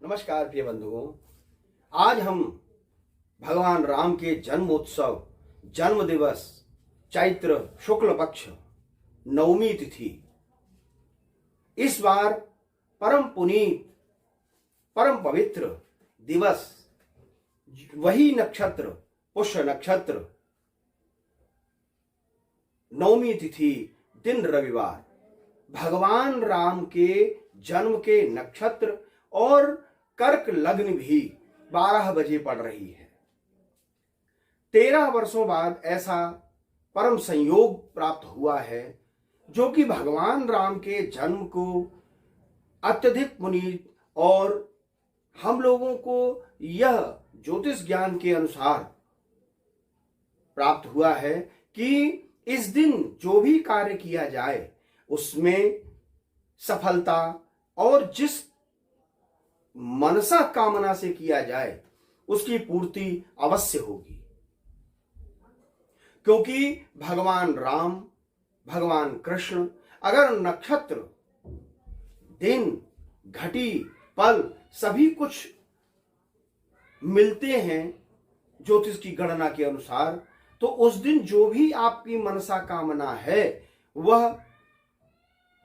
नमस्कार प्रिय बंधुओं, आज हम भगवान राम के जन्मोत्सव जन्म दिवस चैत्र शुक्ल पक्ष नवमी तिथि इस बार परम पुनीत परम पवित्र दिवस वही नक्षत्र पुष्य नक्षत्र नवमी तिथि दिन रविवार भगवान राम के जन्म के नक्षत्र और कर्क लग्न भी 12 बजे पड़ रही है। 13 वर्षों बाद ऐसा परम संयोग प्राप्त हुआ है जो कि भगवान राम के जन्म को अत्यधिक पुनीत और हम लोगों को यह ज्योतिष ज्ञान के अनुसार प्राप्त हुआ है कि इस दिन जो भी कार्य किया जाए उसमें सफलता और जिस मनसा कामना से किया जाए उसकी पूर्ति अवश्य होगी, क्योंकि भगवान राम भगवान कृष्ण अगर नक्षत्र दिन घटी पल सभी कुछ मिलते हैं ज्योतिष की गणना के अनुसार, तो उस दिन जो भी आपकी मनसा कामना है वह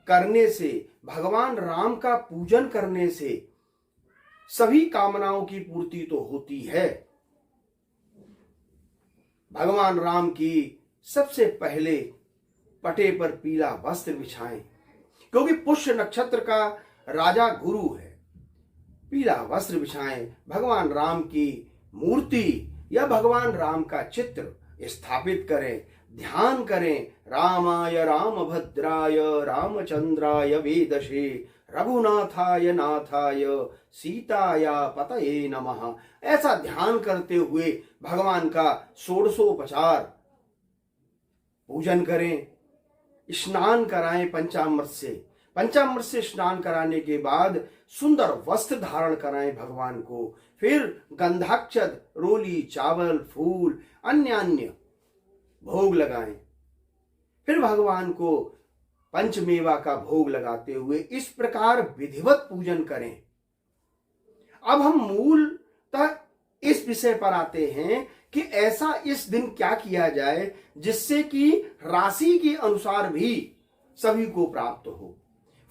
करने से, भगवान राम का पूजन करने से सभी कामनाओं की पूर्ति तो होती है। भगवान राम की सबसे पहले पटे पर पीला वस्त्र बिछाएं, क्योंकि पुष्य नक्षत्र का राजा गुरु है। पीला वस्त्र बिछाएं, भगवान राम की मूर्ति या भगवान राम का चित्र स्थापित करें, ध्यान करें। रामाय रामभद्राय रामचंद्राय वेदसे रघुनाथाय नाथाय सीताया पतये नमः, ऐसा ध्यान करते हुए भगवान का षोडशोपचार पूजन करें। स्नान कराएं पंचामृत से स्नान कराने के बाद सुंदर वस्त्र धारण कराएं भगवान को। फिर गंधाक्षत रोली चावल फूल अन्य भोग लगाएं। फिर भगवान को पंचमेवा का भोग लगाते हुए इस प्रकार विधिवत पूजन करें। अब हम मूलतः इस विषय पर आते हैं कि ऐसा इस दिन क्या किया जाए जिससे कि राशि के अनुसार भी सभी को प्राप्त हो,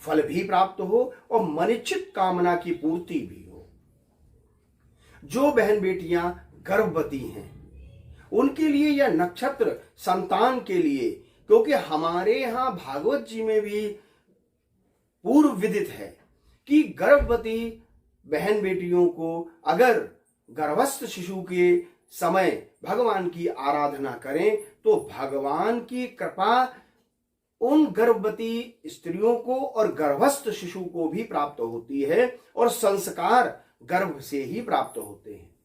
फल भी प्राप्त हो और मनिच्छित कामना की पूर्ति भी हो। जो बहन बेटियां गर्भवती हैं उनके लिए यह नक्षत्र संतान के लिए, क्योंकि हमारे यहां भागवत जी में भी पूर्व विदित है कि गर्भवती बहन बेटियों को अगर गर्भस्थ शिशु के समय भगवान की आराधना करें तो भगवान की कृपा उन गर्भवती स्त्रियों को और गर्भस्थ शिशु को भी प्राप्त होती है और संस्कार गर्भ से ही प्राप्त होते हैं।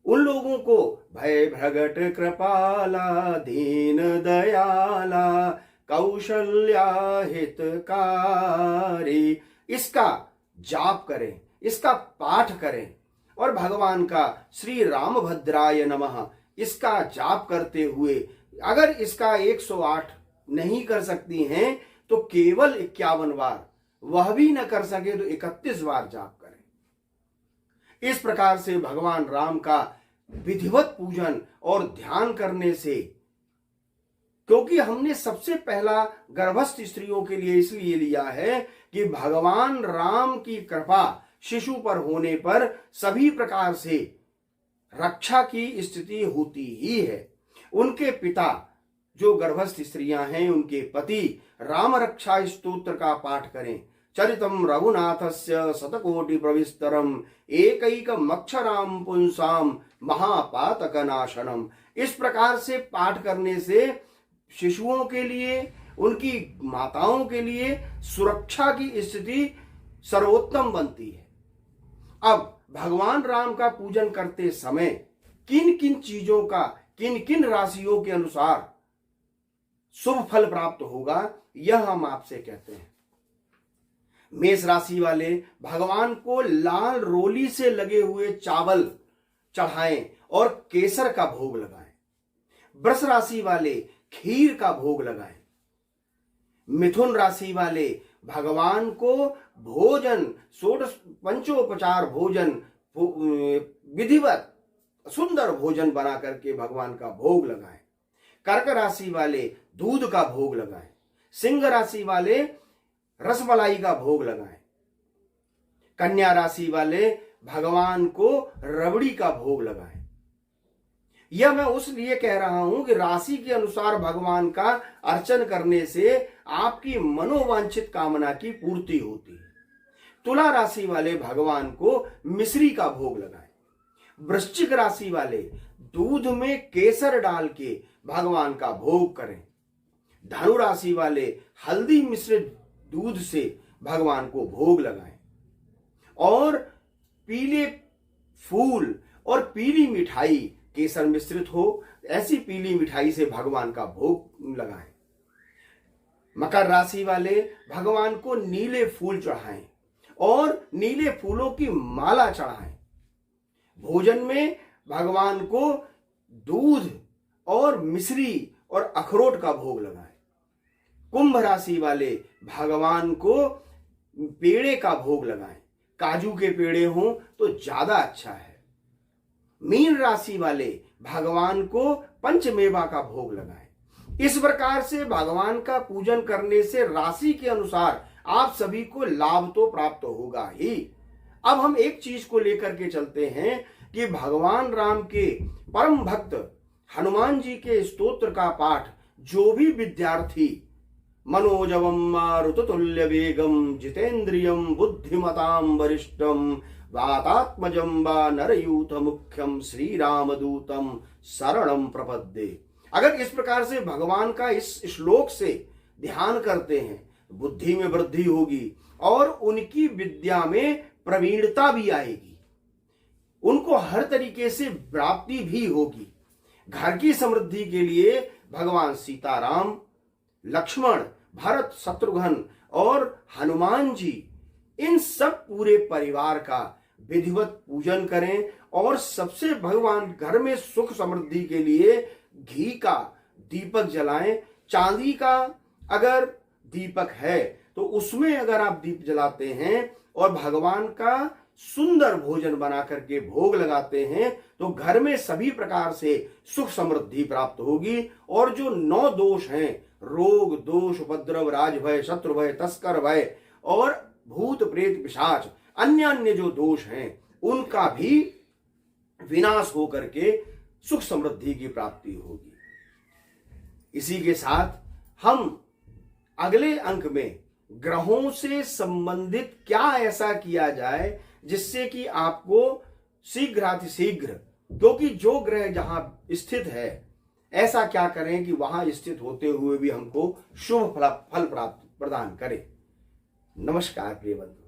उन लोगों को भय भ्रगट कृपाला दीन दयाला कौशल्या हितकारी, इसका जाप करें, इसका पाठ करें और भगवान का श्री रामभद्राय नमः इसका जाप करते हुए अगर इसका 108 नहीं कर सकती हैं तो केवल 51 बार, वह भी न कर सके तो 31 बार जाप करें। इस प्रकार से भगवान राम का विधिवत पूजन और ध्यान करने से, क्योंकि हमने सबसे पहला गर्भस्थ स्त्रियों के लिए इसलिए लिया है कि भगवान राम की कृपा शिशु पर होने पर सभी प्रकार से रक्षा की स्थिति होती ही है। उनके पिता जो गर्भस्थ स्त्रियां हैं उनके पति राम रक्षा स्तोत्र का पाठ करें। चरितम रघुनाथस्य शतकोटि प्रविस्तरम एकैकमक्षराम पुंसाम महापातक नाशनम, इस प्रकार से पाठ करने से शिशुओं के लिए उनकी माताओं के लिए सुरक्षा की स्थिति सर्वोत्तम बनती है। अब भगवान राम का पूजन करते समय किन किन चीजों का किन किन राशियों के अनुसार शुभ फल प्राप्त होगा यह हम आपसे कहते हैं। मेष राशि वाले भगवान को लाल रोली से लगे हुए चावल चढ़ाएं और केसर का भोग लगाएं। वृष राशि वाले खीर का भोग लगाएं। मिथुन राशि वाले भगवान को भोजन, षोडश पंचोपचार भोजन, विधिवत सुंदर भोजन बना करके भगवान का भोग लगाएं। कर्क राशि वाले दूध का भोग लगाएं। सिंह राशि वाले रसमलाई का भोग लगाएं। कन्या राशि वाले भगवान को रबड़ी का भोग लगाएं। यह मैं उसलिए कह रहा हूं कि राशि के अनुसार भगवान का अर्चन करने से आपकी मनोवांछित कामना की पूर्ति होती है। तुला राशि वाले भगवान को मिश्री का भोग लगाएं। वृश्चिक राशि वाले दूध में केसर डाल के भगवान का भोग करें। धनु राशि वाले हल्दी मिश्रित दूध से भगवान को भोग लगाएं। और पीले फूल और पीली मिठाई, केसर मिश्रित हो ऐसी पीली मिठाई से भगवान का भोग लगाएं। मकर राशि वाले भगवान को नीले फूल चढ़ाएं और नीले फूलों की माला चढ़ाएं। भोजन में भगवान को दूध और मिश्री और अखरोट का भोग लगाएं। कुंभ राशि वाले भगवान को पेड़े का भोग लगाएं। काजू के पेड़े हों तो ज्यादा अच्छा है। मीन राशि वाले भगवान को पंचमेवा का भोग लगाएं। इस प्रकार से भगवान का पूजन करने से राशि के अनुसार आप सभी को लाभ तो प्राप्त होगा ही। अब हम एक चीज को लेकर के चलते हैं कि भगवान राम के परम भक्त हनुमान जी के स्तोत्र का पाठ जो भी विद्यार्थी मनोजवम मारुततुल्य वेगम जितेंद्रियम बुद्धिमताम वरिष्ठम वातात्मजं वा नरयूथ मुख्यम श्री रामदूतम शरणम प्रपद्ये, अगर इस प्रकार से भगवान का इस श्लोक से ध्यान करते हैं बुद्धि में वृद्धि होगी और उनकी विद्या में प्रवीणता भी आएगी, उनको हर तरीके से प्राप्ति भी होगी। घर की समृद्धि के लिए भगवान सीताराम, लक्ष्मण, भरत, शत्रुघ्न और हनुमान जी इन सब पूरे परिवार का विधिवत पूजन करें और सबसे भगवान घर में सुख समृद्धि के लिए घी का दीपक जलाएं। चांदी का अगर दीपक है तो उसमें अगर आप दीप जलाते हैं और भगवान का सुंदर भोजन बना करके भोग लगाते हैं तो घर में सभी प्रकार से सुख समृद्धि प्राप्त होगी। और जो 9 दोष हैं, रोग दोष, उपद्रव, राजभय, शत्रु भय, तस्कर भय और भूत प्रेत पिशाच, अन्य जो दोष हैं उनका भी विनाश होकर के सुख समृद्धि की प्राप्ति होगी। इसी के साथ हम अगले अंक में ग्रहों से संबंधित क्या ऐसा किया जाए जिससे कि आपको शीघ्रातिशीघ्र, क्योंकि जो ग्रह जहां स्थित है ऐसा क्या करें कि वहां स्थित होते हुए भी हमको शुभ फल प्रदान करे। नमस्कार प्रिय बंधु।